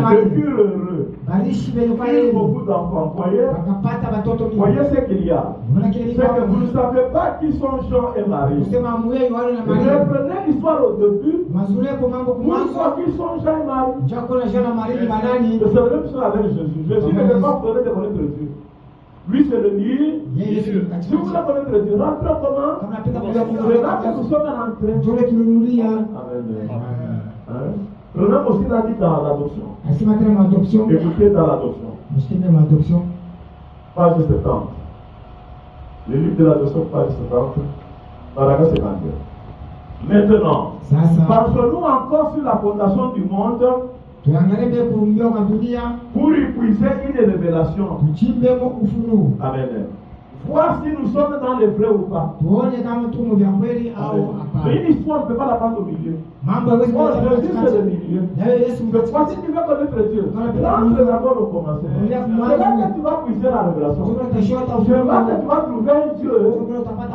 furent heureux. Ils ont beaucoup d'enfants. Voyez ce qu'il y a. C'est que vous ne savez pas qui sont Jean et Marie. Reprenez l'histoire au début. Vous savez qui sont Jean et Marie. C'est la même chose avec Jésus. Jésus ne veut pas donner de connaître Dieu. Lui, c'est le lieu. Si vous voulez connaître Dieu, rentrez comment? Regardez, nous sommes rentrés. Amen. Prenons aussi la vie dans l'adoption. Écoutez dans l'adoption. Page 70. Le livre de l'adoption, page 70. Paragraphe 52. Maintenant, passons-nous encore sur la fondation du monde pour y puiser une révélation. Amen. Voir si nous sommes dans les vrais ou pas. Mais une histoire, on ne peut pas la prendre au milieu. Jésus, c'est le milieu. Si tu veux connaître Dieu, là, c'est d'abord au commencement. C'est là que tu vas puiser la révélation. C'est là que tu vas trouver un Dieu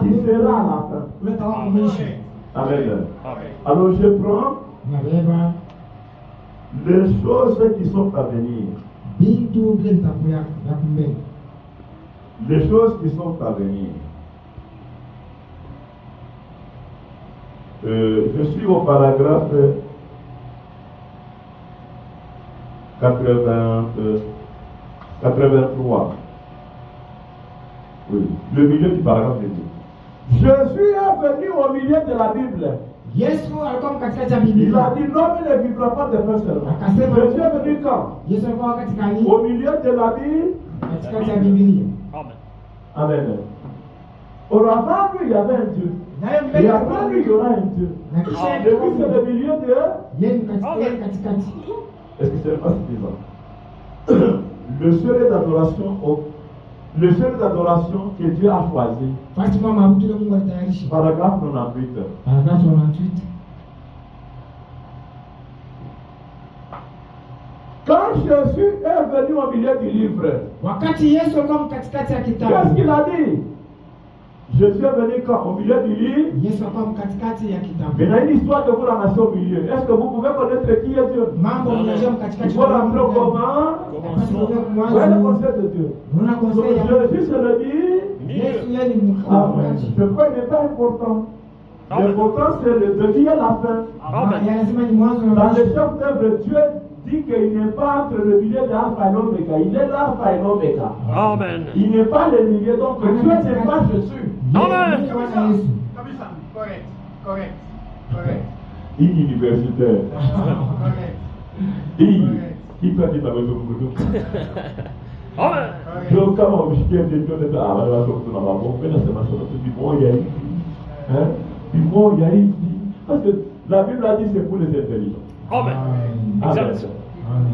qui sera à la fin. Amen. Alors, je prends les choses qui sont à venir. Les choses qui sont à venir. Je suis au paragraphe 83. Oui, le milieu du paragraphe de Dieu. Jésus est venu au milieu de la Bible. Il a dit l'homme ne vivra pas de pain seulement. Jésus est venu quand? Au milieu de la Bible. Amen. Or avant lui, il y avait un Dieu. Et après lui, il y aura un Dieu. Et puis c'est le milieu de... Est-ce que ce n'est pas suffisant? Le seul d'adoration que Dieu a choisi. Paragraphe 98. Quand Jésus est venu au milieu du livre, qu'est-ce qu'il a dit? Jésus est venu quand? Au milieu du livre. Mais il y a une histoire de vous ramasser au milieu. Est-ce que vous pouvez connaître qui est Dieu? Il faut rentrer au comment? Où est le conseil de Dieu? Donc Jésus se le dit. Ce point n'est pas important. L'important c'est le début et la fin. Dans le chef d'œuvre, Dieu dit qu'il n'est pas entre le milieu de l'alpha et l'oméga. Il est l'alpha et l'oméga. Amen. Il n'est pas le milieu, donc Dieu n'est pas Jésus. Amen. Correct. Une universitaire. Qui peut dire avec le Amen. Donc, quand on dit que Dieu n'est pas parce que la Bible a dit c'est pour les intelligents. Amen. Exact.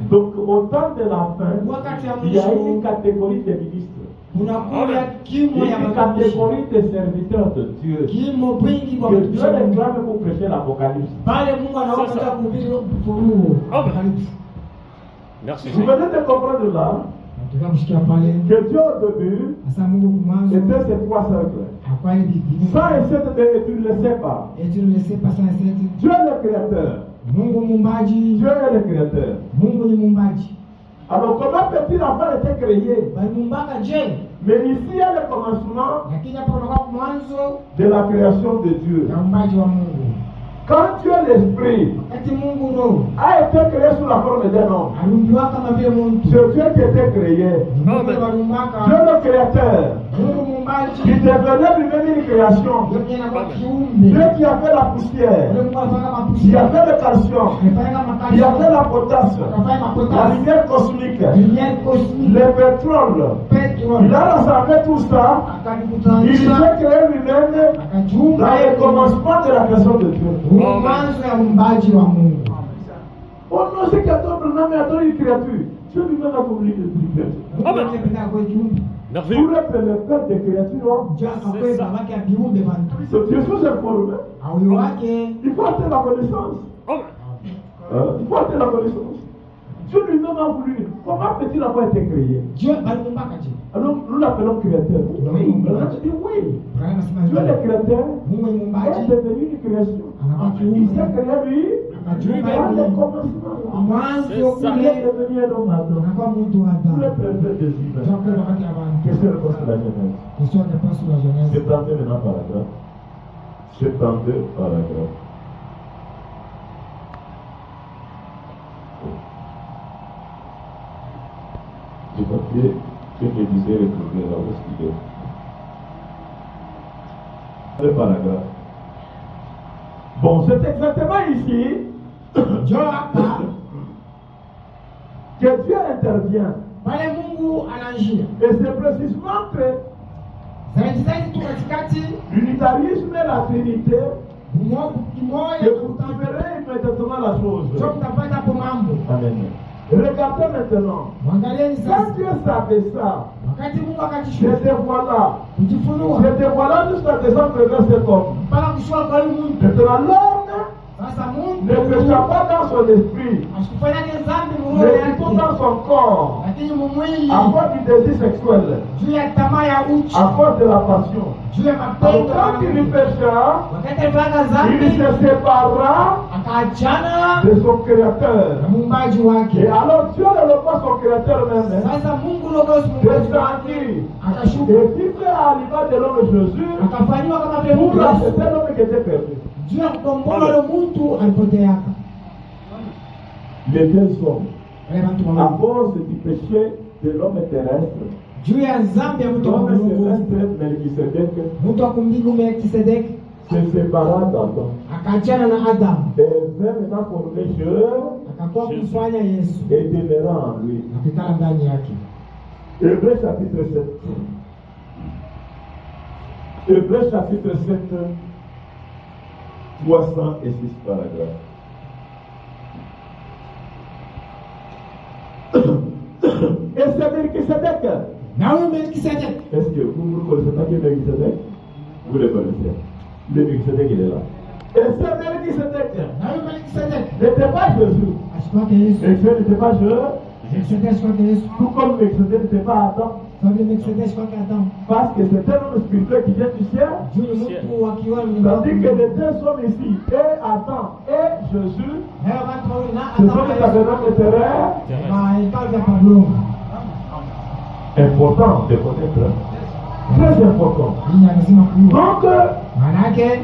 Donc, au temps de la fin, il y a une catégorie de ministres. Une catégorie de serviteurs de Dieu. Que Dieu réclame pour prêcher l'Apocalypse. Merci. Vous venez de comprendre là que Dieu au début était ces trois cercles. 100 et 7 et tu ne le sais pas. Dieu est le créateur. Dieu est le créateur. Alors comment petit enfant était créé? Mais ici il y a le commencement de la création de Dieu. Quand Dieu l'esprit a été créé sous la forme d'un homme, c'est Dieu qui était créé. Dieu le créateur, qui devenait lui-même une création. Dieu qui a fait la poussière, qui a fait le calcium, qui a fait la potasse, la lumière cosmique, le pétrole. Il a rassemblé tout ça. Il s'est créé lui-même dans le commencement de la création de Dieu. On ne sait qu'attendre mais attendre une créature. Dieu lui-même a voulu une créature. Pour être le père des créatures, c'est Dieu sous informé. Il faut avoir la connaissance. Il faut avoir la connaissance. Dieu lui-même a voulu. Comment peut-il avoir été créé? Alors nous l'appelons créateur. Oui. Dieu est le créateur. Il est devenu une création. Il s'est créé lui. C'est ça. Qu'est-ce que réponse de la jeunesse? 72 maintenant paragraphe. 72 paragraphe. Du papier que je disais retrouver là où est-ce qu'il est. Le paragraphe. Bon, c'est exactement ici que Dieu intervient. Et c'est précisément que l'unitarisme et la Trinité, que vous verrez immédiatement la chose. Amen. Regardez maintenant. Quand Dieu savait ça, je te voilà jusqu'à descendre vers cet homme. Maintenant, l'homme ne pécha pas dans son esprit, mais plutôt dans son corps, à cause du désir sexuel, à cause de la passion. Alors, quand il pécha, il se sépara de son créateur. Et alors Dieu ne le voit son créateur même, descendu et vivre à l'image de l'homme Jésus pour racheter l'homme qui était perdu. Les deux hommes, à cause du péché de l'homme terrestre, l'homme Melchisedec se sépara d'Adam et vint maintenant former Jésus et demeura en lui. Hébreux chapitre 7. Hébreux chapitre 7, 306 paragraphes. Et c'est Melchisedec. Est-ce que vous ne connaissez pas qui est Melchisedec? Vous le connaissez. Le Melchisedec, il est là. Et c'est Melchisedec n'était pas Jésus. Melchisedec n'était pas Jésus. Tout comme Melchisedec n'était pas Adam. Parce que c'est un homme spirituel qui vient du ciel. Tandis que les deux hommes ici, et Adam et Jésus, ce sont les tabernacles terrestres. Important de connaître. Très important. Donc,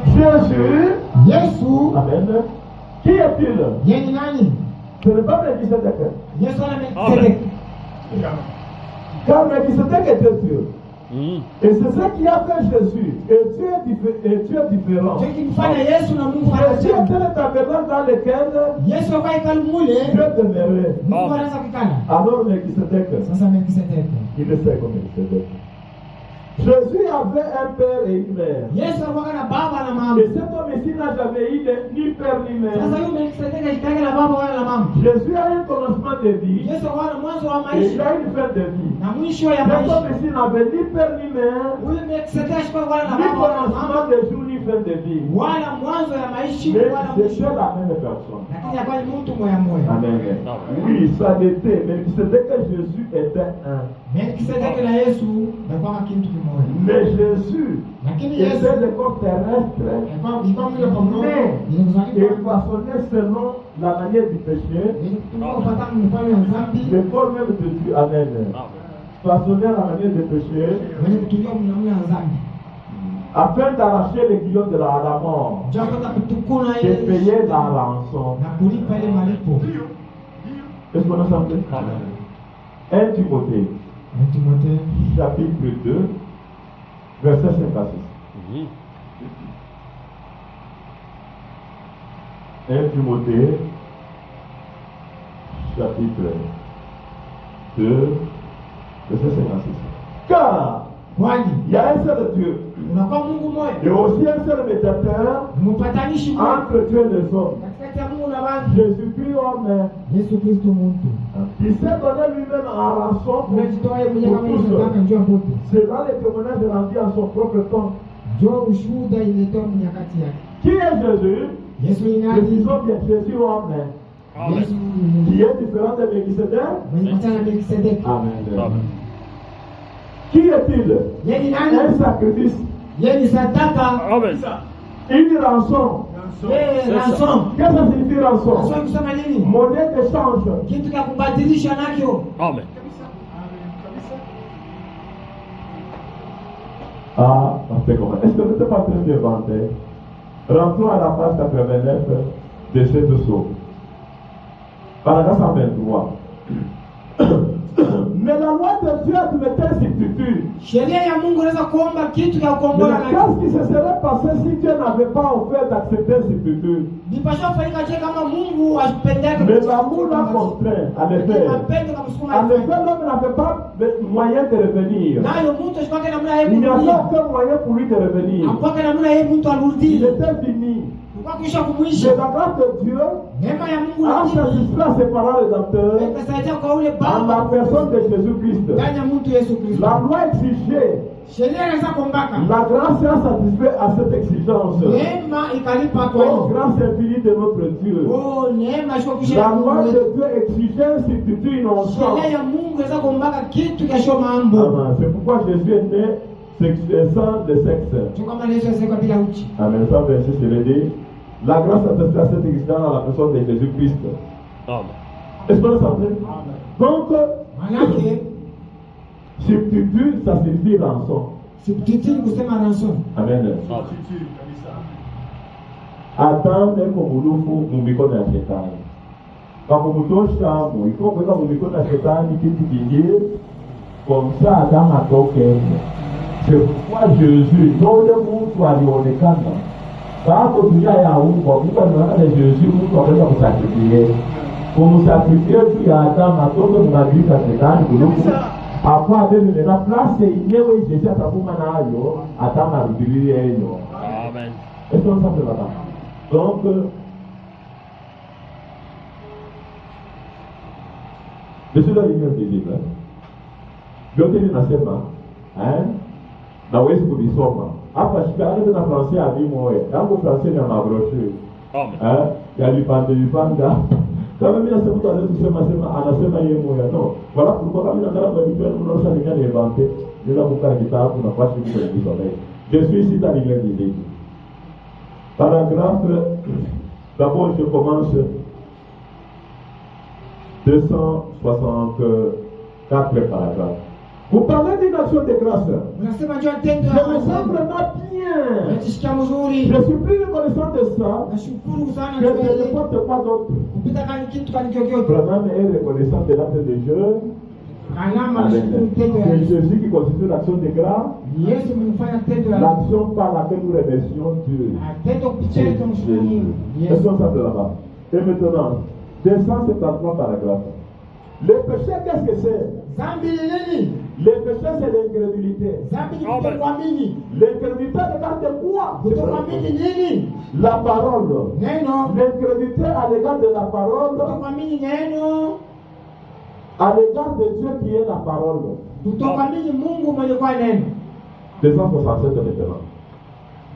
Jésus, Amen. Qui est-il? Ce n'est pas Melchisedec. Car Melchisedec était Dieu. Et c'est ce qui a fait Jésus. Et Dieu est différent. Jésus était le tabernacle dans lequel Dieu demeurait. Alors Melchisedec, il le sait comme Melchisedec. Jésus avait un père et une mère. Et cet homme ici n'a jamais eu ni père ni mère. Jésus a un commencement de vie. Et il a une fin de vie. Cet homme ici n'avait ni père ni mère, ni commencement de jour ni fin de vie. Mais c'était la même personne. Amen. Oui, ça l'était. Mais c'était que Jésus était un. Mais Jésus était le corps terrestre, mais il façonnait selon la manière du péché, le corps même de Dieu. Amen. Façonner la manière du péché, afin d'arracher les guillons de la mort, de payer la rançon. Est-ce qu'on a entendu? 1 Timothée, chapitre 2, verset 56. 1 Timothée, chapitre 2, verset 56. Car il y a un seul Dieu, et aussi un seul médiateur entre Dieu et les hommes, Jésus-Christ homme, qui s'est donné lui-même en rançon pour tous. C'est dans les témoignages rendus à son propre temps. Qui est Jésus? Précisons bien, Jésus homme, qui est différent de Melchisedec. Amen. Qui est-il? Un sacrifice, une rançon, ransom. Qu'est-ce que ça signifie rançon? Ransom kusema nini? Monnaie d'échange. Kitu cha kubadilisha nakyo. Amen. Ah, c'est comment? Est-ce que vous n'êtes pas en train de vanter? Rentrons à la page 89 de cette source. Paragraphe 123. Mais la loi de Dieu admettait un substitut. Sheria ya Mungu inaweza kuomba kitu cha kukombola Mais qu'est-ce qui se serait passé si Dieu n'avait pas offert d'accepter un substitut? Nipasha kufanyika je kama Mungu asipendeke. Mais l'amour l'a contraint à le faire. En effet, l'homme n'avait pas de moyen de revenir. Nayo mtu asipake namna yeye Il n'y Mungu. avait aucun moyen pour lui de revenir. Apake namna yeye mtu Il arudi. était fini. Kwa kisha Mais kumwisha. la grâce de Dieu Neema ya Mungu a satisfait à ses parents rédempteurs ikasaidia kwa ule en la baba personne de Jésus-Christ. ndani ya mtu Yesu Kristo. La loi exigeait. Sheria inaweza kuombaka. La grâce a satisfait à cette exigence. Neema ikalipa kwa Oh, hiyo. grâce infinie de notre Dieu. Oh, neema sio kisha. La loi de Dieu exigeait un substitut innocent. Sheria ya Mungu inaweza kuombaka kitu kesho mambo. Amen. C'est pourquoi Jésus est né sans le sexe. Sio kama Yesu asema bila uchi. Amen. Ça, verset, je l'ai dit. La grâce a satisfait à cette exigence dans la personne de Jésus-Christ. Amen. Est-ce qu'on le savait? Donc, Manake substitut, ça signifie rançon. substitute kusema ransom. Amen. Adam eko mulufu mumikono ya shetani. Kwa kumutosha mu, ifo kuweka mumikono ya shetani kitu kingine. Comme ça Adam atoke. C'est pourquoi Jésus, yule mtu alionekana. Hapo dunia ya Mungu, Mungu anaona Yesu mtu anaweza kusakrifie. Kumsakrifie tu ya Adam atoke mnabika shetani kulufu. Apa bebe na place yenyewe Yesu atakuma nayo atama rudilie hiyo. Amen. Est-ce qu'on s'en fait là? Donc Yesu ndio yeye ndiye. Yote ninasema, na wewe kubisoma. Hapa shikana na français à vie moya. Yango français ni mabroshe. Amen. Ya lipanda. Kama mimi nasema mtu anaweza kusema anasema yeye moya. No. Wala kulikuwa kama ndio kwa vitu mnaosha ni inventer. Ndio kukaa kitabu na kwa siku kwa kusoma. Je suis ici dans l'idée. Paragraphe, d'abord je commence 264 paragraphes. Vous parlez d'une action de grâce. Unasema njoo tendo Je ya me sens Mungu. vraiment bien. Najisikia mzuri. Je suis plus reconnaissant de ça Nashukuru sana que kwa de ile n'importe quoi d'autre. kupita kani kitu kani kyokyote. Vraiment, est reconnaissant de l'acte de Dieu. Alama nashukuru tendo ya C'est Yesu. Jésus qui constitue l'action de grâce. Yesu mlifanya tendo ya L'action par laquelle nous remercions Dieu. tendo kupitia C'est ile tumshukuru Mungu. Jésus. Est-ce qu'on s'appelle là-bas? Et maintenant, 273 paragraphes. Le péché, qu'est-ce que c'est? Zambi ni nini? Le péché, c'est l'incrédulité. Zambi ni kutokuamini. L'incrédulité regarde quoi? Kutokuamini nini? La parole. Neno. L'incrédulité à l'égard de la parole, Kutokuamini neno. à l'égard de Dieu qui est la parole. Kutokuamini Mungu mwenye kwa neno. 267 maintenant.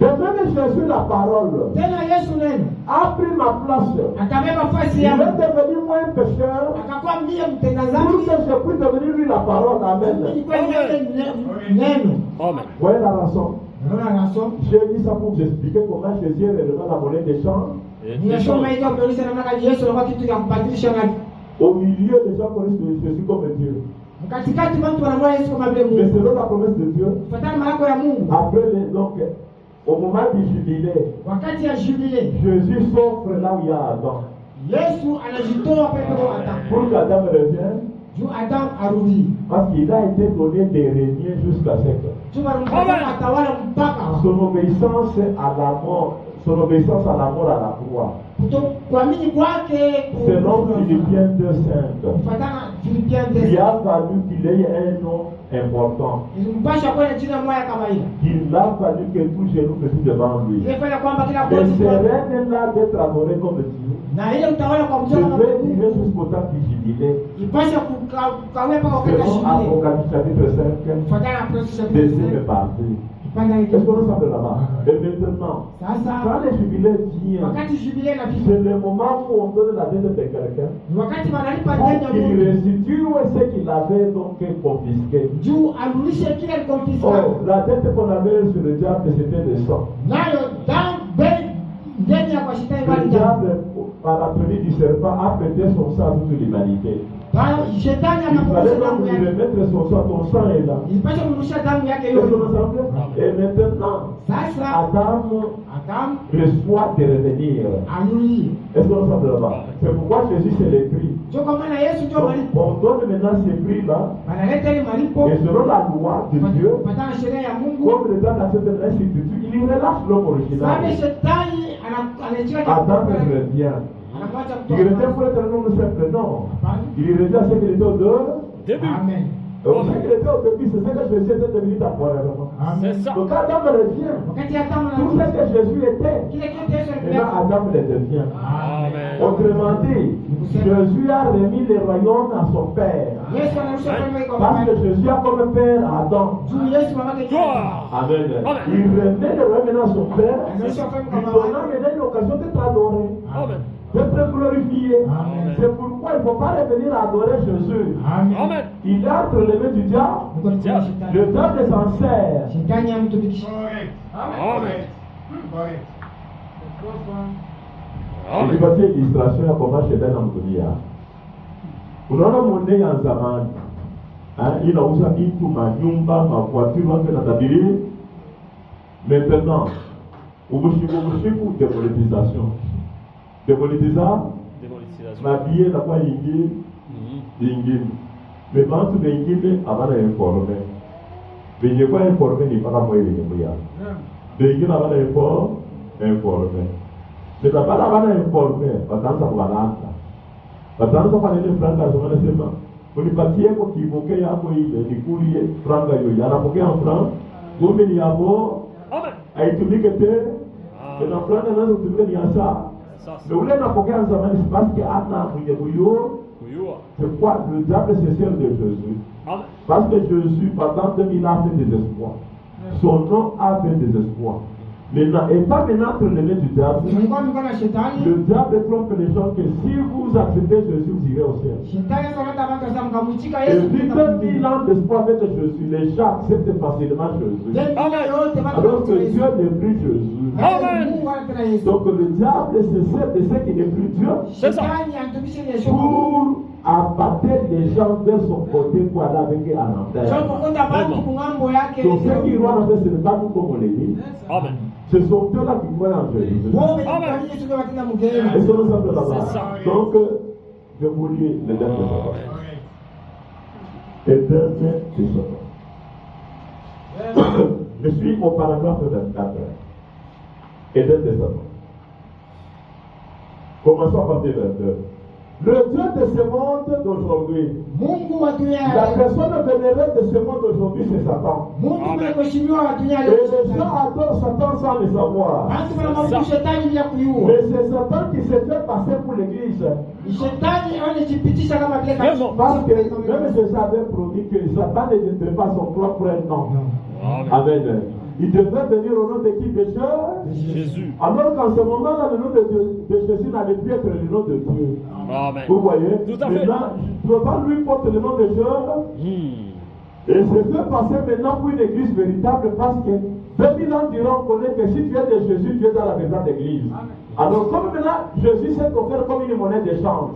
De même, Jésus, la parole, Tena Yesu neno. a pris ma place. Akabeba fasi Il est yangu. devenu moi un pécheur Akakuwa mie mtenda pour dhambi. que je puisse devenir lui la parole. Amen. Nilikuwa niende neno. Amen. Voyez la rançon. Unaona ransom? J'ai dit ça pour vous expliquer comment Jésus est relevé la monnaie d'échange. Ninasoma hiyo kuonyesha namna gani Yesu alikuwa kitu cha kubadilisha na Au milieu, les gens connaissent Jésus comme Dieu. katikati watu wanamwona Yesu kama vile Mais Mungu. selon la promesse de Dieu, Kufuatana na malako ya Mungu. après donc, au moment du jubilé, Wakati ya jubilei, Jésus s'offre là où il y a Adam. Yesu anajitoa pale kwa Adam. Pour qu'Adam revienne, Juu Adam arudi. parce qu'il a été donné de régner jusqu'à ce que Juu alimfanya atawala mpaka son obéissance à la mort, son obéissance à la mort à la croix. kuamini kwake Selon Philippiens 2:5, kufuatana Filipiens il 2. a fallu qu'il ait un nom important. Ilimpasha kuwa na jina moja kama hilo. Il a fallu que tout genou se trouve devant lui. Ilifanya kwamba kila Le goti serein là d'être adoré comme Dieu. na ile utawala kwa Je mjana kama vais Mungu. dire jusqu'au temps du jubilé. Ipasha kukawepa wakati wa Selon jubilei. Apocalypse chapitre 5, Kufuatana na Prophets deuxième partie. Kipanda Est-ce hiki. qu'on s'appelle là-bas? Et maintenant, Sasa quand le jubilé vient, wakati jubilei inafika, c'est le moment où on donne la dette de quelqu'un ni wakati wanalipa pour deni ya qu'il Mungu. restitue ce qu'il avait donc confisqué. Juu arudishe kile alikonfiska. Oh, la dette qu'on avait sur le diable, c'était le sang. Nayo ndani ya kwa shetani Le bali diable, par la tenue du serpent, a prêté son sang à toute l'humanité. shetani Il anakuja fallait donc damu lui yake, remettre son sang, ton sang est là. ilipaswa kumrudisha damu yake Est-ce que yote. vous savez? Et maintenant, Sasa Adam Adam reçoit de revenir. anulie, Est-ce que nous sommes là-bas? C'est pourquoi Jésus c'est les prix. ndio kwa maana Yesu ndio Donc, malipo, on donne maintenant ces prix-là, analeta ile malipo et selon la loi de Dieu, kufuatana na sheria ya Mungu. comme le temps d'accepter l'institut, il relâche l'homme Sasa original. shetani anachika Adam revient. anapata Il revient kutoka. pour être un homme simple, non. Hapana. Il revient à ce qu'il était au dehors. Début. Amen. Donc, ce qu'il était au début, c'est ce que Jésus était devenu temporairement. C'est ça. Donc, quand Adam revient, Wakati Adam tout ce que Jésus était, kile kitu Yesu maintenant alikuwa. Adam le devient. Amen. Autrement dit, Jésus a remis le royaume à son père. Yesu anarusha falme kwa Parce que baba. Jésus a comme père Adam. Juu Yesu mamake Gloire. Amen. Amen. Il remet le royaume maintenant à son père, anarusha falme lui kwa donnant baba. maintenant une occasion d'être adoré, Amen. d'être glorifié. Amen. C'est pourquoi il ne faut pas revenir adorer Jésus. Amen. Il est entre les mains du diable. Niko tukia Le shetani. diable s'en sert. Shetani amtumikisha. Amen. Amen. Nipatie illustration ya kwamba shetani anamtumia. Unaona mwende ya zamani, inauza vitu, manyumba, mavoiture, watu wanatabiri. Maintenant, ubushiku démonétisation. Démonétisation, Démonétisation. mabie na kwa ingine, ingine. Mais bantu bengine abana informé. Benye kwa informé ni paka mwele nyemuya. Bengine abana informé. Mais bana abana informé, batanza kubalanda. Batanza kwa nene franga zomana sema, unipatie kwa kiboke yako ile nikulie franga hiyo. Anapokea franga, ngome ni yabo, Amen. aitumike tena. Amen. Na franga nazo kutumika ni hasa. Ça, Mais ule napokea zamani c'est parce que ana mwenye kuyo. Kuyua. C'est quoi le diable se sert de Jésus? Amen. Parce que Jésus, pendant 2000 ans, a fait des espoirs. Son nom a fait des espoirs. Maintenant, et pas maintenant entre les mains du diable. Tulikuwa mikono ya shetani. Le diable trompe les gens que si vous acceptez Jésus, vous irez au ciel. Shetani sasa anataka watu sasa mkamchika Et Yesu. puis 2000 ans d'espoir avec Jésus, les gens acceptent facilement Jésus. Amen. Yote Alors que Dieu n'est plus Jésus. Amen. Mungu anataka Yesu. Donc le diable se sert de ce qui n'est plus Dieu C'est ça. Shetani anatumisha Yesu. pour abattre les gens vers son côté pour aller avec eux en enfer. Sio kukonda watu kungambo yake. Donc ce qui doit faire, ce n'est pas nous comme on l'a dit. Amen. Ce sont eux là qui croient en Jésus. Wewe Amen. ni Yesu kwa tena mgeni. Est-ce que nous sommes là-bas? C'est ça. Donc, je vous lis le dernier Satan. Le dernier du Satan. Je suis au paragraphe 24. Éden de Satan. Commençons à partir de 22. Le Dieu de ce monde d'aujourd'hui, Mungu wa dunia. la personne vénérée de ce monde d'aujourd'hui, c'est Satan. Mungu mheshimiwa wa dunia Et leo. les gens adorent Satan sans le savoir. Watu wanamwabudu shetani bila kujua. Mais c'est Satan qui s'est fait passer pour l'église. Shetani anajipitisha kama vile Vraiment. Parce que même Jésus avait promis que Satan ne viendrait pas son propre nom. Amen. Amen. Il devait venir au nom de qui? De Dieu. Jésus. Alors qu'en ce moment-là, le nom de Jésus n'allait plus être le nom de Dieu. Amen. Vous voyez? Tout à fait. Maintenant, Satan lui porte le nom de Dieu. Et se fait passer maintenant pour une église véritable parce que 2000 ans durant, on connaît que si tu es de Jésus, tu es dans la véritable église. Alors comme maintenant, Jésus s'est offert comme une monnaie d'échange.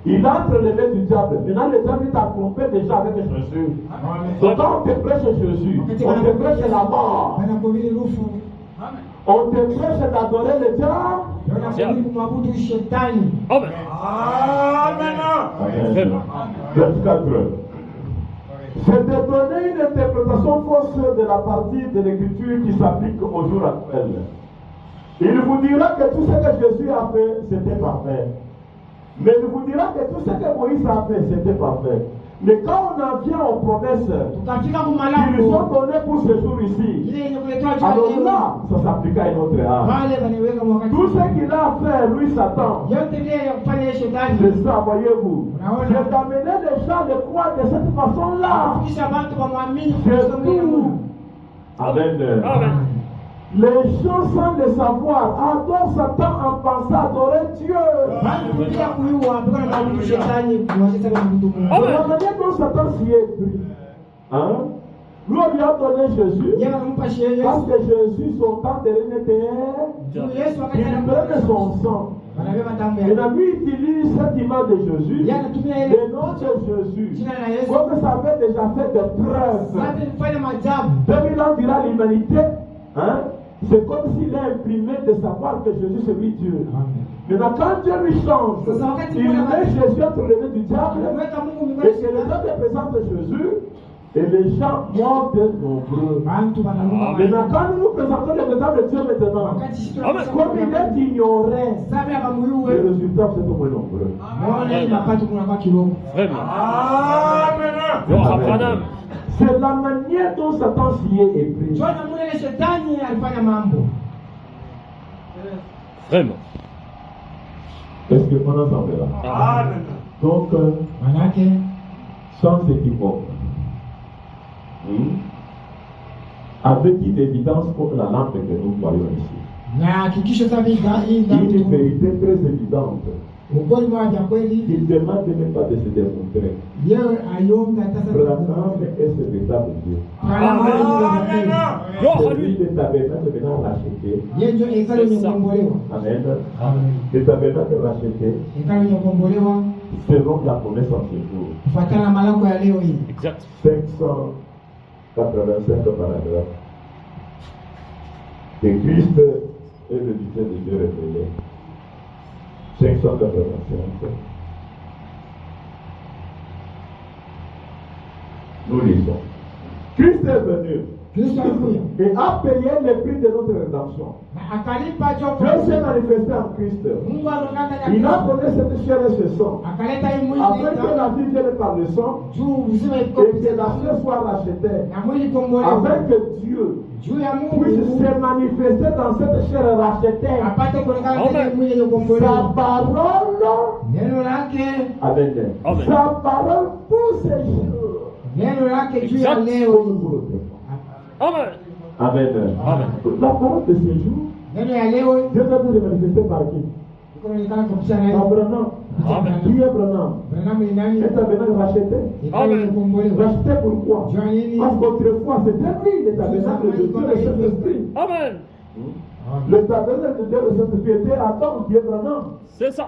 Il entre les mains du diable. Maintenant, le diable t'a trompé déjà avec Jésus. Donc quand on te prêche Jésus, on te prêche la mort. Wanahubiri rufu. On te prêche d'adorer le diable. Wanahubiri kumwabudu shetani. Amen. Amen. 24. C'est de donner une interprétation fausse de la partie de l'écriture qui s'applique au jour actuel. Il vous dira que tout ce que Jésus a fait, c'était parfait. Mais il vous dira que tout ce que Moïse a fait, c'était parfait. Mais quand on en vient aux promesses Tukafika qui nous kumalango. sont données pour ce jour ici, Ile yenye kuletewa juu alors leo. là, ça s'applique à une autre âme. Wale waniweka wakati. Tout ce qu'il a fait, lui, Satan, Yote vile ya kufanya shetani. c'est ça, voyez-vous. Unaona? C'est d'amener les gens de croire de cette façon-là. Kisha watu wamwamini C'est kuhusu Mungu. tout. Amen. Amen. Les gens sans le savoir adorent Satan en pensant adorer Dieu. Watu bila kujua mpaka wanaabudu shetani kuwasema kuabudu Mungu. De la manière dont Satan s'y est pris, hein? Lui, on lui a donné Jésus. Yeye anampa Yesu. Parce que Jésus, son temps dernier était. Yesu wakati Il donne son sang. anabeba damu Et yake. lui utilise cette image de Jésus, Yeye anatumia ile le nom de Jésus, jina la Yesu. comme ça avait déjà fait des preuves. Sasa nifanye maajabu. 2000 ans durant l'humanité, hein, c'est comme s'il a imprimé de savoir que Jésus c'est lui Dieu. Maintenant, quand Dieu lui change, il met Jésus entre les mains du diable, Anamweka Mungu et que mbele. les gens présentent Jésus, et les gens morts de nombreux. Bantu wanaruka. Maintenant, quand nous nous présentons le présent de Dieu maintenant, Wakati sisi Amen. comme il est ignoré, Sasa bila les kamuyuwe. résultats sont au moins nombreux. Muone mapato kunakuwa kidogo. Vraiment. Amen. Gloire à Branham. C'est la manière dont Satan s'y est épris. Tuone mule ile shetani alifanya mambo. Vraiment. Est-ce que on ensemble là? Amen. Donc, Manake sans équivoque, avec une évidence comme la lampe que nous voyons ici. na hakikisho sasa hii Une vérité très évidente. ukweli moja kweli Il ne demande même pas de se démontrer. yeye ayomba sasa Branham est ce véritable Dieu. Gloire à C'est lui lui. le tabernacle maintenant racheté. yeye ndio hekalu lenye kukombolewa. Amen. Amen. Le tabernacle racheté Hekalu lenye kukombolewa selon la promesse en ce jour. kufuatana na malango ya leo hii. Exact. 585 paragraphes. De Christ et le Dieu de Dieu révélé. 585. Nous lisons. Christ est venu Kristo alikuja et a payé le prix de notre rédemption. na akalipa jopo. Dieu s'est manifesté en Christ. Mungu anaonekana Il a ndani. donné cette chair et ce sang. Akaleta hii mwili Afin que la vie vienne par le sang juu uzima et iko que la chair soit rachetée. na mwili kombolewa. Afin que Dieu Juu ya puisse Mungu se manifester dans cette chair rachetée. apate kuonekana Amen. ndani ya mwili yenye Sa kukombolewa. parole, Neno lake, Amen. Amen. Sa parole pour ces jours. neno lake juu ya Exact. leo. Amen. Amen. Amen. La parole de ces jours, Neno ya leo Dieu doit se manifester par qui? kuonekana kupitia nani? Abraham. Amen. Qui est Abraham? Branham ni nani? Un tabernacle racheté. Hekalu yenye kukombolewa. Racheté pourquoi? Juu ya nini? Parce qu'autrefois, c'était lui le tabernacle de Dieu, le Saint-Esprit. Amen. Le tabernacle de Dieu, le Saint-Esprit était Adam, qui est Abraham. C'est ça.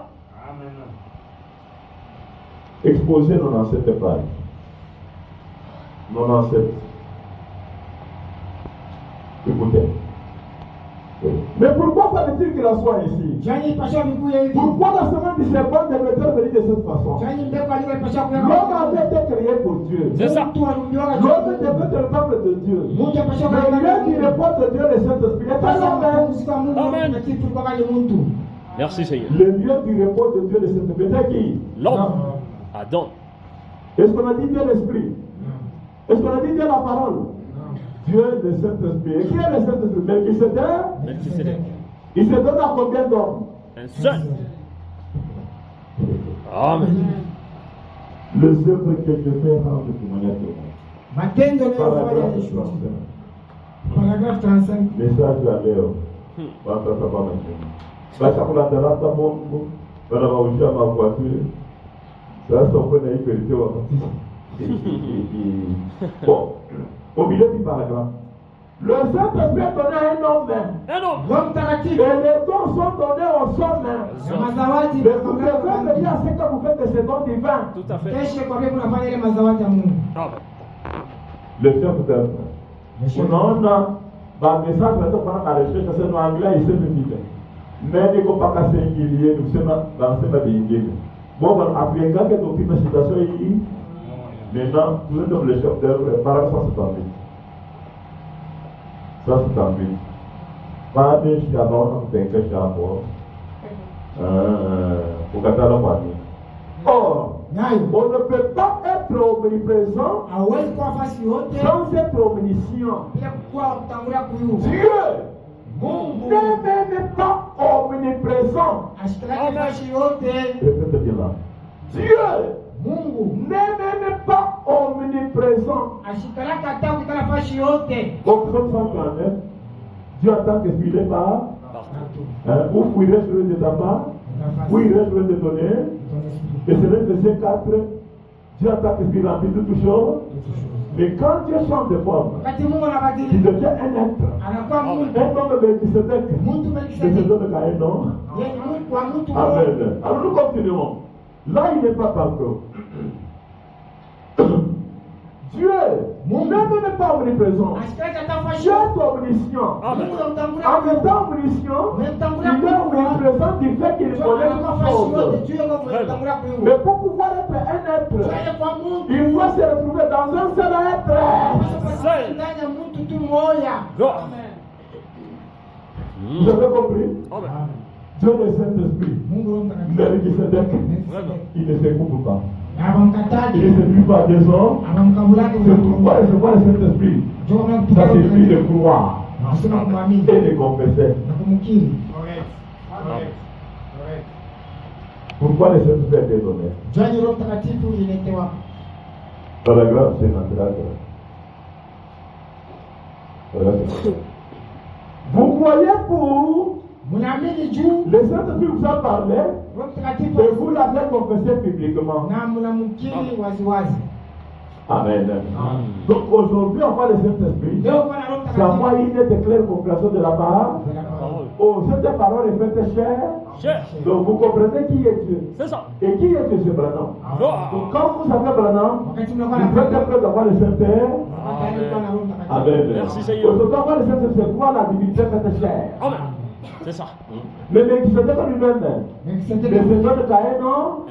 Exposé dans l'ancêtre page. Dans l'ancêtre. Écoutez. Mais pourquoi fallait-il qu'il en soit ici? Jani pasha mikuya hivi. Pourquoi la semaine du serpent devait venir de cette façon? Jani mbeko alikuwa pasha kuya. L'homme avait été créé pour Dieu. C'est ça. Mtu aliumbiwa L'homme devait être le peuple de Dieu. Mungu pasha Mais kuya. Dieu qui répond de Dieu, le Saint-Esprit, est un homme. Amen. Mtakatifu kwa kale mtu. Merci Seigneur. Le lieu du repos de Dieu, le Saint-Esprit, c'est qui? L'homme. Adam. Est-ce qu'on a dit Dieu l'Esprit? Est-ce qu'on a dit Dieu la parole? Dieu le Saint-Esprit. Et qui est le Saint-Esprit? Melchisedec. Melchisedec. Il se donne à combien d'hommes? Un seul. Amen. Les œuvres que je fais rendent témoignage de moi. Matendo leo Paragraphe fanya 35. paragraph 35. Message ya leo. Watata kwa machini. Basi kuna darasa Mungu. Wana maujia mafuatili. Sasa uko na hii vérité wakati. Bon. Au milieu du paragraphe. Le Saint-Esprit est donné à un homme. Un homme. Roho Et Mtakatifu les dons sont donnés aux hommes. na mazawadi Mais vous devez venir à ce que vous faites de ces dons divins. Tout à fait. kesho kwa vile kunafanya ile mazawadi ya Mungu. Amen. Le chef d'œuvre. Unaona message wanatofanya na recherche sasa na anglais iseme vile. Mais niko paka sengilie kusema nasema vingine. Bon après que doctrine citation hii. Maintenant, vous êtes dans le chef d'œuvre par rapport à ça. Ça c'est en but. Pas de chabon, c'est que chabon. Ukatala kwa nini? Or, Nayo on ne peut pas être omniprésent hawezi kuwa fasi yote sans être omniscient. bila kuwa kutangulia kuyu. Dieu Mungu n'est même pas omniprésent. ashikalaki fasi yote. Répète bien là. Dieu Mungu n'est même pas omniprésent. ashikalaki hata kukala fasi yote. Comme Psaume 139, Dieu attend que tu n'est pas. Partout. Où fuirais-je de ta part? Où irais-je de te donner? Et c'est le verset 4. Tu as ta esprit rempli de toutes choses. Mais quand Dieu change de forme, il devient un être. Un homme de Melchisedec. Melchisedec a un nom. Amen. Alors nous continuons. Là, il n'est pas partout. Dieu, même pas omniprésent. Dieu est omniscient. En étant omniscient, il est omniprésent du fait qu'il connaît toutes choses. Mais pour pouvoir être un être, il doit se retrouver dans un seul être. Vous avez compris? Dieu est le Saint-Esprit. Melchisedec, il ne s'écoute pas. Il ne se prie pas des hommes. C'est pourquoi il se voit le Saint-Esprit. Ça suffit de croire et de confesser. Pourquoi le Saint-Esprit a été donné? Paragraphe 54. Vous croyez pour le Saint-Esprit vous a parlé et vous l'avez confessé publiquement. Amen. Donc aujourd'hui, on voit le Saint-Esprit. Ça voit une nette claire compréhension de la part. Oh, cette parole est faite chair. Donc vous comprenez qui est Dieu. C'est ça. Et qui est Dieu, Branham. Donc quand vous savez Branham, vous faites un peu d'avoir le Saint-Esprit. Amen. Merci Seigneur. Donc avoir le Saint-Esprit, c'est voir la divinité faite chair. Amen. C'est ça. Mais Melchisedec lui-même, le Seigneur de Caïn, non?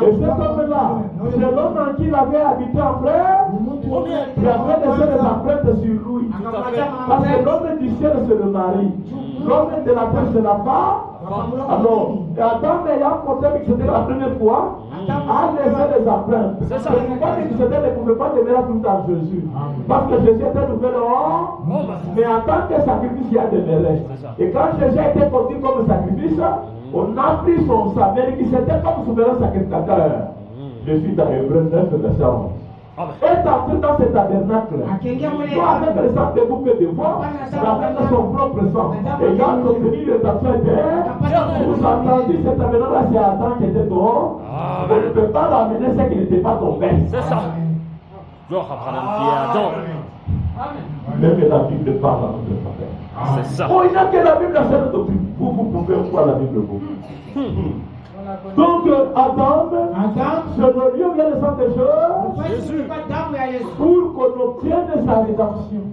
Et cet homme-là, c'est l'homme en qui il avait habité après. Il avait laissé des empreintes sur lui. Parce que l'homme du ciel, c'est le mari. L'homme de la terre, c'est la femme. Alors, Adam ayant porté Melchisedec la première fois, a laissé des empreintes. C'est pourquoi Melchisedec ne pouvait pas demeurer tout en Jésus. Parce que Jésus était nouvel homme, mais en tant que sacrifice, il y a demeuré. Et quand Jésus a été conduit comme sacrifice, on a pris son sang, Melchisedec comme souverain sacrificateur. Jésus dans Hébreux 9, verset 11. Est entré dans ce tabernacle, soit avec le sang de bouc et de voix, avec son propre sang, ayant obtenu le rédemption éternelle. Vous entendez, ce tabernacle-là, c'est Adam qui était dehors. On ne peut pas l'amener, c'est qu'il n'était pas tombé. C'est ça. Gloire à Branham qui est Adam. Même la Bible parle à notre Père. C'est ça. Oh, il n'y a que la Bible dans cette doctrine. Vous pouvez voir la Bible, vous. Donc, Adam, c'est le lieu où il y a le sang des choses. Jésus. Pour qu'on obtienne sa rédemption.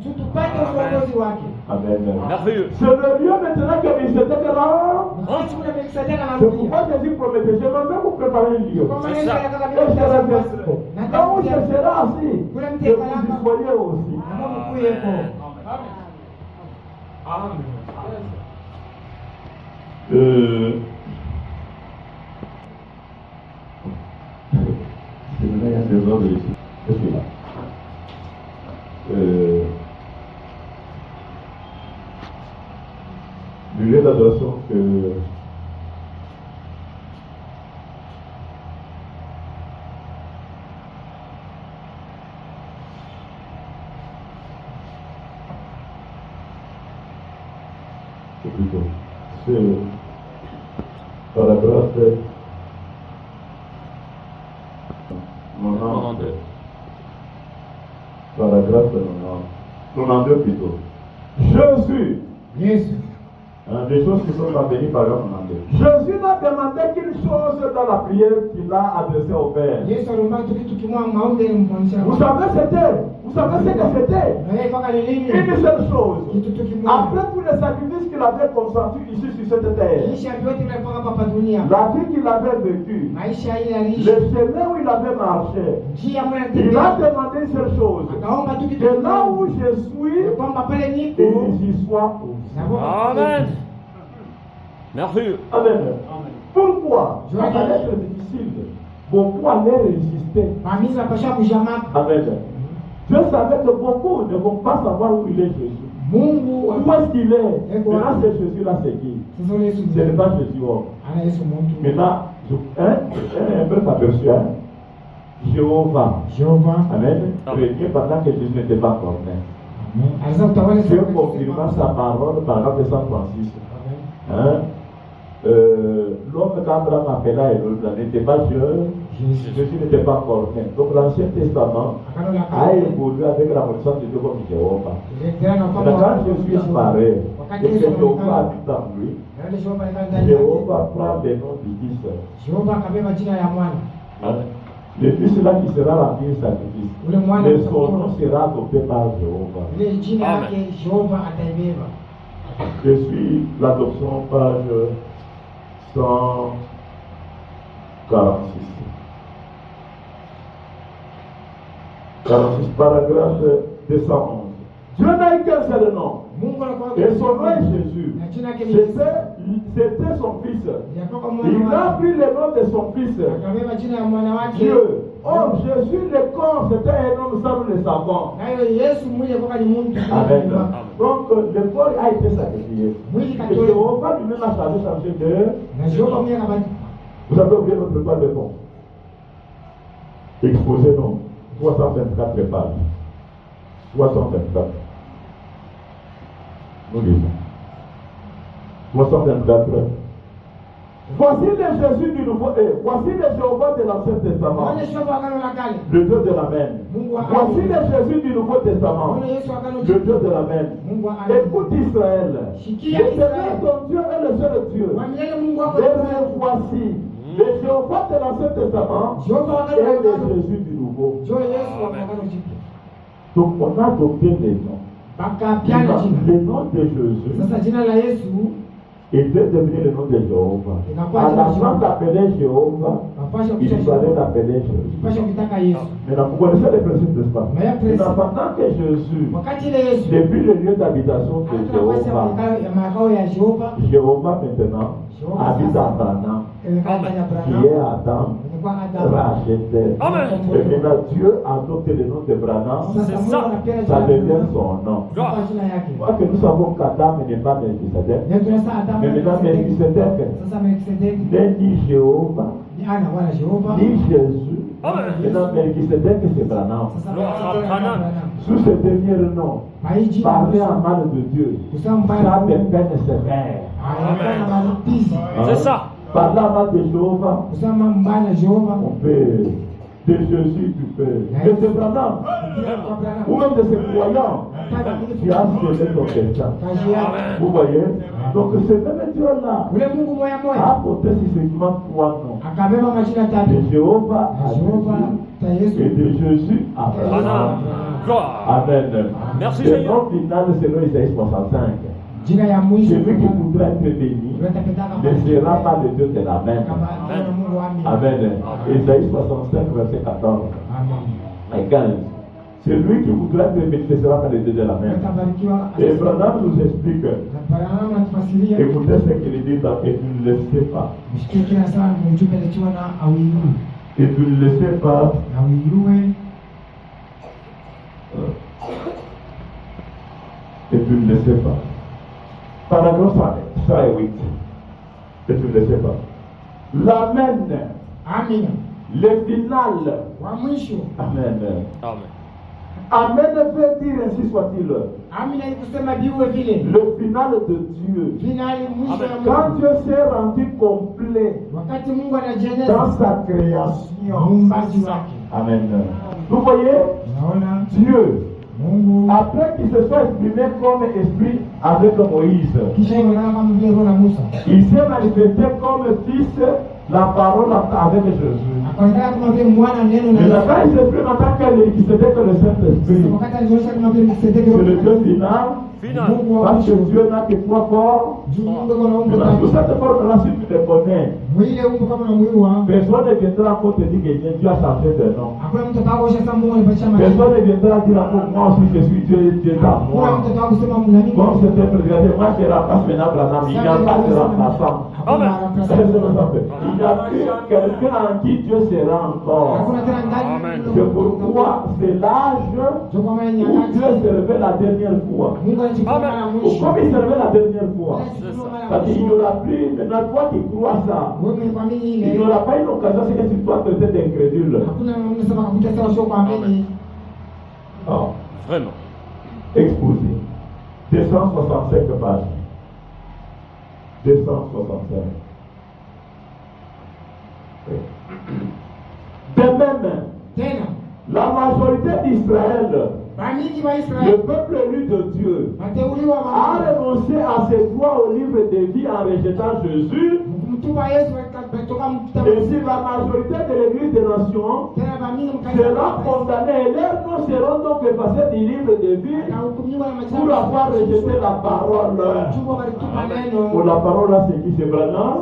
Amen. Merveilleux. C'est le lieu maintenant que Melchisedec là. C'est pourquoi Jésus promettait, je vais vous préparer un lieu. C'est ça. Et je reviendrai. Là où je serai assis, que vous y soyez aussi. Il y a des ordres ici. Qu'est-ce qu'il y a? Du lieu d'adoration que c'est plutôt c'est paragraphe 92. Paragraphe 92 plutôt. Jésus. Des choses qui sont pas bénies par exemple 92. Jésus n'a demandé qu'une chose dans la prière qu'il a adressée au Père. Vous savez ce que c'était? Une seule chose. Après tous les sacrifices qu'il avait consentis ici sur cette terre, la vie qu'il avait vécue, le chemin où il avait marché, il a demandé une seule chose. Que là où je suis, il y soit aussi. Amen. Merveilleux. Amen. Pourquoi? Ça va être difficile. Beaucoup allaient résister. Amen. Dieu savait que beaucoup ne vont pas savoir où il est Jésus. Où est-ce qu'il est? Maintenant, c'est Jésus-là, c'est qui? Ce n'est pas Jésus. Maintenant, un bref aperçu. Jéhovah. Amen. Régnait pendant que Jésus n'était pas formé. Dieu confirma sa parole par exemple 136. L'homme qu'Abraham appela Elohim n'était pas Dieu. Jésus n'était pas encore né. Donc l'Ancien Testament a évolué avec la connaissance de Dieu comme Jéhovah. Maintenant, quand Jésus apparaît et que Jéhovah habite en lui, Jéhovah prend le nom du Fils. Le Fils là qui sera rempli de sacrifice. Mais son nom sera adopté par Jéhovah. Je suis l'adoption page 146. 46 paragraphe 211. Dieu n'a eu qu'un seul nom. Et son nom est Jésus. C'était son fils. Il a pris le nom de son fils. Dieu. Oh, Jésus, le corps, c'était un homme, ça nous le savons. Amen. Donc, le corps a été sacrifié. Et Jéhovah lui-même a changé de. Vous avez oublié notre toile de fond. Exposé, non? 324 pages. 324. Nous lisons. 324. Voici le Jésus du Nouveau voici le Jéhovah de l'Ancien Testament, le Dieu de l'Amen. Voici le Jésus du Nouveau Testament, le Dieu de l'Amen. Écoute Israël, l'Éternel ton Dieu est le seul Dieu. Et voici le Jéhovah de l'Ancien Testament et le Jésus du Nouveau. Donc on a adopté les noms. Le nom de Jésus était devenu le nom de Jéhovah. À la place d'appeler Jéhovah, il fallait l'appeler Jésus. Maintenant, vous connaissez les principes, n'est-ce pas? Maintenant, pendant que Jésus, depuis le lieu d'habitation de Jéhovah maintenant, habite à Branham, qui est Adam, racheté. Et maintenant, Dieu a adopté le nom de Branham, ça devient son nom. Je crois que nous savons qu'Adam n'est pas Melchisedec. Mais maintenant, Melchisedec n'est ni Jéhovah, ni Jésus. Maintenant, Melchisedec, c'est Branham. Sous ce dernier nom, parler en mal de Dieu, ça des peines sévères. C'est ça. Parler en mal de Jéhovah, on peut. De Jésus, tu peux. Mais de Branham, ou même de ses croyants, qui a scellé ton destin. Vous voyez? Donc ce même Dieu-là a apporté spécifiquement trois noms. De Jéhovah à Jésus et de Jésus à Branham. Amen. Merci le Seigneur. nom final selon Isaïe 65. Celui qui voudra être béni ne sera pas le Dieu de la main. Amen. Isaïe 65, verset 14 et 15. Celui qui voudra être béni ne sera pas le Dieu de la main. Et Branham nous explique. Écoutez ce qu'il dit là, et tu ne le sais pas. Et tu ne le sais pas. Et tu ne le sais pas. Paragraphe 108. Et tu ne le sais pas. L'amen. Amen. Le final. Amen. Amen. Amen veut dire ainsi soit-il. Le final de Dieu. Quand Dieu s'est rendu complet dans sa création. Amen. Vous voyez, Dieu, après qu'il se soit exprimé comme esprit avec Moïse, il s'est manifesté comme fils, la parole avec Jésus. Mais là-bas, il s'exprime en tant qu'il s'était que le Saint-Esprit. C'est le Dieu final. Parce que Dieu n'a que trois formes. Sous cette forme-là, si tu te connais, personne ne viendra encore te dire que Dieu a changé de nom. Personne ne viendra dire encore moi aussi je suis Dieu, Dieu à moi. Comme c'était présenté, moi je remplace maintenant Branham. Il n'y a pas de remplaçant. Il n'y a plus quelqu'un en qui Dieu sera encore. C'est pourquoi c'est l'âge où Dieu se révèle la dernière fois. Comme il se révèle la dernière fois. Parce qu'il n'y aura plus, maintenant toi qui crois ça, il n'y aura pas une occasion, c'est que tu dois traiter d'incrédule. Oh. Vraiment. Exposé. 265 pages. 265. De même, la majorité d'Israël, le peuple élu de Dieu, a renoncé à ses droits au livre de vie en rejetant Jésus. Et si la majorité de l'Église des nations sera condamnée, et leurs noms seront donc effacés du livre de vie pour avoir rejeté la parole. Pour la parole, là, c'est qui? C'est Branham.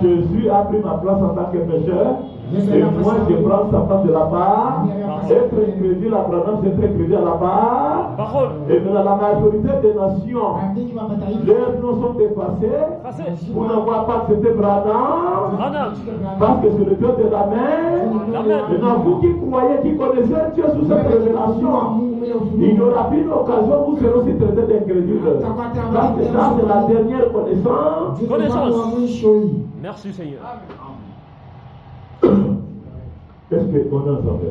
Jésus a pris ma place en tant que pécheur. Et moi, je prends sa place de la part. Être incrédule à Branham, c'est être incrédule à la part. Et maintenant, la majorité des nations, leurs noms sont effacés. Vous ne voyez pas que c'était Branham. Parce que c'est le Dieu de la main. Maintenant, vous qui croyez, qui connaissez Dieu sous cette révélation, il n'y aura plus d'occasion, vous serez aussi traités d'incrédules. Parce que ça, c'est la dernière connaissance. Merci Seigneur. Est-ce qu'on a ensemble?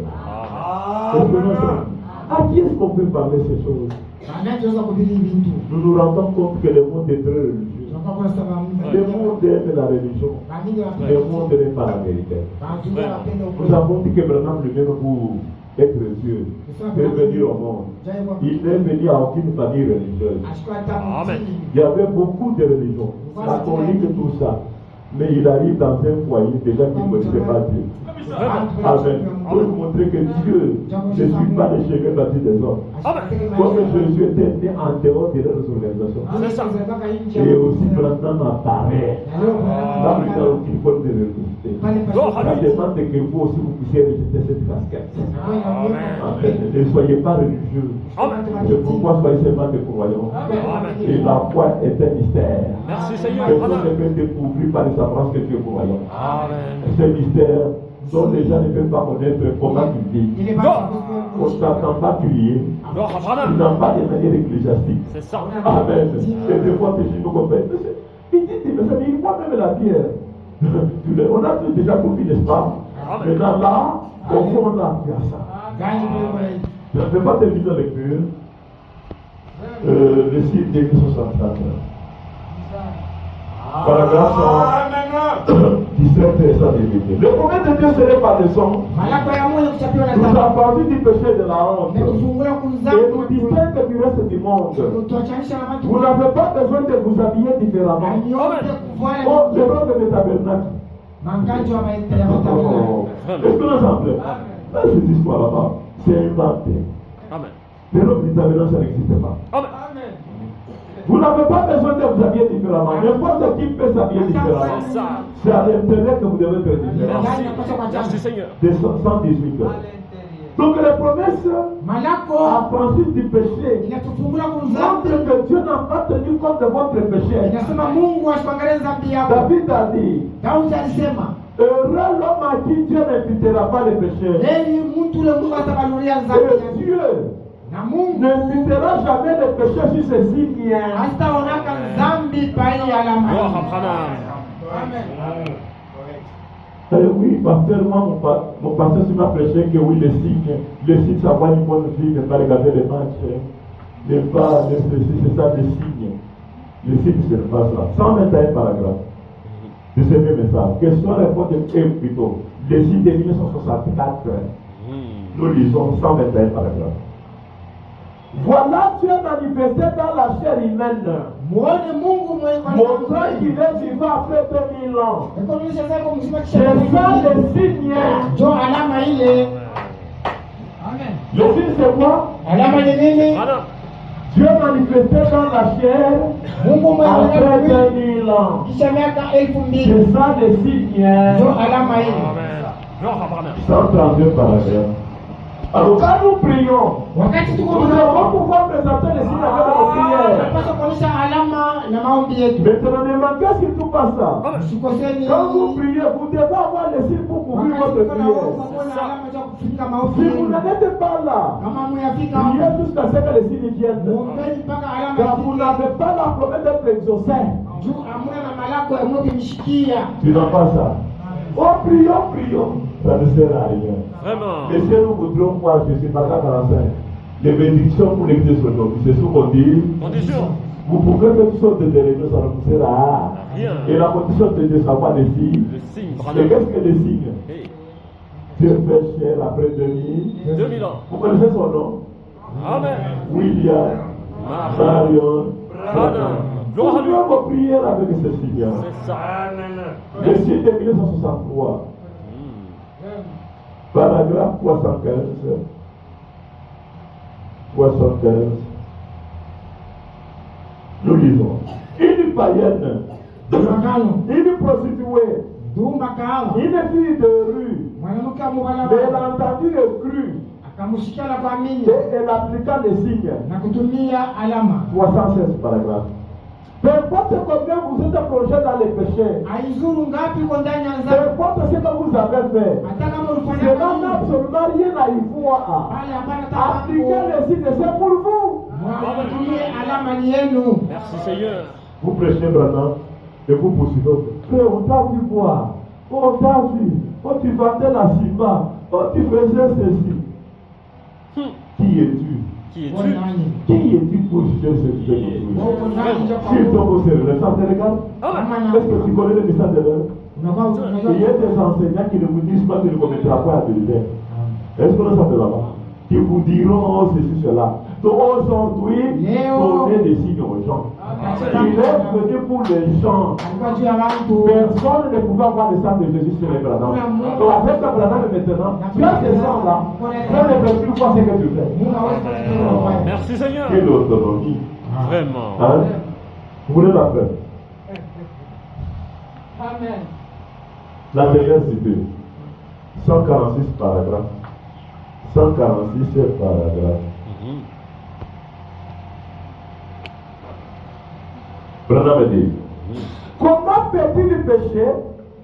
À qui est-ce qu'on peut parler ces choses? Nous nous rendons compte que le monde est très religieux. Le monde aime la religion. Le monde n'aime pas la vérité. Nous avons dit que Branham lui-même pour être Dieu, est venu au monde. Il n'est venu à aucune famille religieuse. Il y avait beaucoup de religions, catholiques et tout ça. Mais il arrive dans un foyer déjà qui ne connaissait pas Dieu. Amen. Pour vous montrer que Dieu ne suit pas les chemins bâtis des hommes. Comme Jésus était né en dehors de leurs organisations. Et aussi maintenant apparaît. Là, il faut de résister. La demande est que vous aussi vous puissiez rejeter cette casquette. Amen. Ne soyez pas religieux. C'est pourquoi soyez seulement des croyants. Et la foi est un mystère. Merci Seigneur. Personne ne peut découvrir par les apparences que tu es croyant. C'est un mystère dont les gens ne peuvent pas connaître comment tu vis. On ne t'entend pas crier. Tu n'as pas de manière ecclésiastique. C'est ça. Amen. Et des fois, tu dis, il dit, mais ça dit, il voit même la pierre. On a tous déjà compris, n'est-ce pas? Maintenant là, au fond là, il y a ça. Je ne vais pas terminer la lecture. Le site des 64. Paragraphe 17 et 118. Le problème de Dieu serait par le son. Nous avons du péché de la honte. Et nous distingue du reste du monde. Vous n'avez pas besoin de vous habiller différemment. Oh, le nom de mes tabernacles. Est-ce que nous ensemble? Cette histoire là-bas, c'est inventé. Le nom du tabernacle, ça n'existe pas. Amen. Vous n'avez pas besoin de vous habiller différemment. N'importe qui peut s'habiller différemment. C'est à l'intérieur que vous devez être différent. Merci Seigneur. Des 118 heures. Donc les promesses à Francis du péché montrent que Dieu n'a pas tenu compte de votre péché. David a dit, heureux l'homme à qui Dieu n'imputera pas les péchés. Et Dieu n'imputera jamais les péchés sur ses signes. Oui, pasteur, moi, mon pasteur m'a prêché que oui, les signes, ça va une bonne fille, ne pas regarder les matchs, ne pas, c'est ça, les signes. Les signes, c'est pas ça. 121 paragraphes de ce même message. Question réponse plutôt. Les signes de 1964. Nous lisons 121 paragraphes. Voilà Dieu manifesté dans la chair humaine, montrant qu'il est vivant après 2000 ans. C'est ça le signe. Le signe c'est quoi? Dieu manifesté dans la chair après 2000 ans. C'est ça le signe. 132 paragraphes. Alors quand nous prions, nous devons pouvoir présenter les signes avec nos prières. Maintenant, qu'est-ce qui tout passe ça? Quand vous priez, vous devez avoir les signes pour couvrir votre prière. Si vous n'êtes pas là, priez jusqu'à ce que les signes viennent. Car vous n'avez pas la promesse d'être exaucé. Tu n'as pas ça. Oh, prions. Ça ne sert à rien. Vraiment. Mais si nous voudrons voir Jésus, par 45, les bénédictions pour l'église aujourd'hui, c'est ce qu'on dit. Vous pouvez faire toutes sortes de religions, ça ne vous sert à rien. Et la condition de savoir les signes. Et qu'est-ce que les signes? Dieu fait chair après 2000 ans. Vous connaissez son nom? Amen. William Marion Branham. Gloire à lui. Pourquoi vos prières avec ce signe? C'est ça. Le signe de 1963. Paragraphe 315. 315. Nous lisons. Une païenne, une prostituée, une fille de rue, mais elle a entendu le cru et elle appliqua les signes. 316 paragraphe. Peu importe combien vous êtes plongé dans les péchés, peu importe ce que vous avez fait, cela n'a absolument rien à y voir. Appliquez les signes, c'est pour vous. Merci Seigneur. Vous prêchez maintenant et vous poursuivez. Frère, on t'a vu voir. On t'a vu. Oh, tu vendais la ciment. Oh, tu faisais ceci. Qui es-tu? Qui es-tu? Qui es-tu pour juger ce que tu fais? S'il tombe au cerveau, ça te regarde. Est-ce que tu connais le message de l'heure? Il y a des enseignants qui ne vous disent pas que ne commettra pas adultère. Est-ce que ça te va pas? Qui vous diront ceci, cela. Donc aujourd'hui, donnez des signes aux gens. Il est venu pour les gens. Personne ne pouvait avoir le sang de Jésus sur les Branham. Donc avec le Branham maintenant, tu as ces gens-là. On ne peut plus voir ce que tu fais. Merci Seigneur. Quelle autonomie. Vraiment. Hein? Vous voulez la faire? Amen. La dernière cité. 146 paragraphes. 146 paragraphes. Branham dit, comment peut-il pécher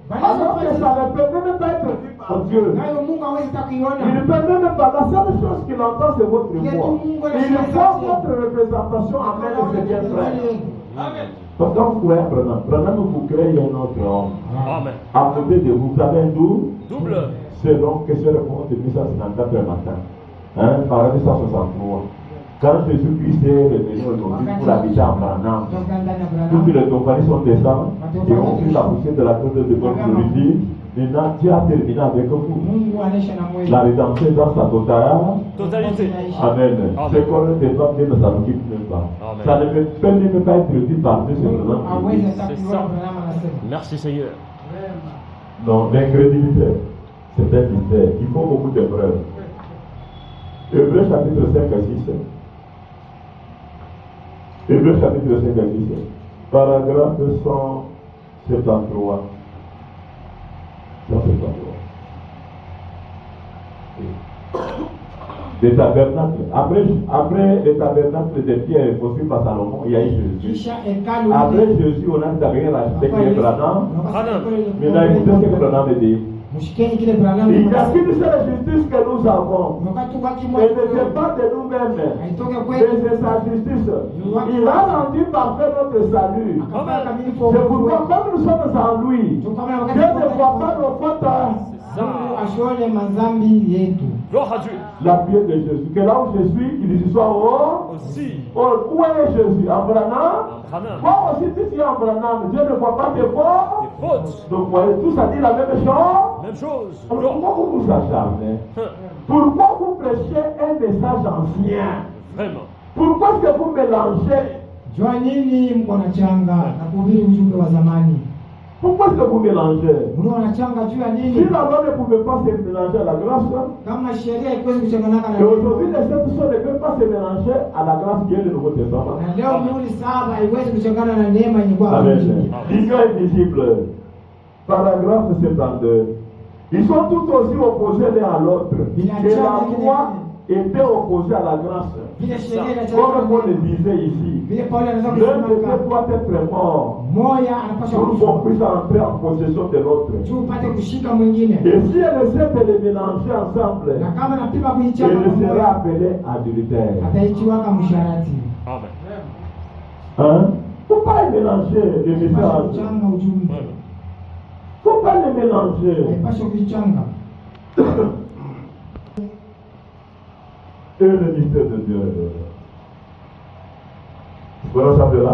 alors que ça ne peut même pas être vu par Dieu? Il ne peut même pas. La seule chose qu'il entend, c'est votre voix. Il faut votre représentation envers le Seigneur frère. Parce que quand vous croyez à Branham, vous créez un autre homme. Amen. À côté de vous, vous avez un double. Selon question réponse de 1954 le matin. Par 1963. Quand Jésus-Christ est revenu aujourd'hui pour habiter en Branham, tous les compagnies sont descendus et ont pris la poussière de la tête de votre glorifié. Maintenant, Dieu a terminé avec vous. La rédemption est dans sa totalité. Amen. Ce qu'on ne fait pas, Dieu ne s'en occupe même pas. Amen. Ça ne peut même pas être dit par Dieu, c'est vraiment. C'est ça. Merci Seigneur. Non, l'incrédulité, c'est un mystère. Il faut beaucoup de preuves. Hébreux chapitre 5 à 6. Hébreux chapitre 5 à 6. Paragraphe 173. 173. Les tabernacles. Après les tabernacles de Pierre construits par Salomon, il y a eu Jésus. Après Jésus, on a un tabernacle racheté qui est Branham. Maintenant, écoutez ce que Branham dit. Il y a qu'une seule justice que nous avons. Et ne vient pas de nous-mêmes, mais c'est sa justice. Il a rendu parfait notre salut. C'est pourquoi, comme nous sommes en lui, Dieu ne voit pas nos fautes. Gloire à Dieu. La prière de Jésus. Que là où je suis, qu'il y soit aussi. Où est Jésus? En Branham? Moi aussi, tu suis en Branham. Dieu ne voit pas tes fautes. Donc, voyez, tout ça dit la même chose. Même chose. Alors, pourquoi vous vous acharnez? Pourquoi vous prêchez un message ancien? Vraiment. Pourquoi est-ce que vous mélangez? Pourquoi est-ce que vous mélangez? Si la loi ne pouvait pas se mélanger à la grâce, et aujourd'hui les saints ne peuvent pas se mélanger à la grâce qui est le Nouveau Testament. Amen. L'union invisible. Paragraphe 72. Ils sont tous aussi opposés l'un à l'autre. Et la loi était opposée à la grâce. Comme Paul le disait ici, l'un de deux doit être mort pour qu'on puisse entrer en possession de l'autre. Et si elle essaie de les mélanger ensemble, elle sera appelée adultère. Amen. Il ne faut pas les mélanger les messages. Il ne faut pas les mélanger. Et le mystère de Dieu. Voilà ça de là.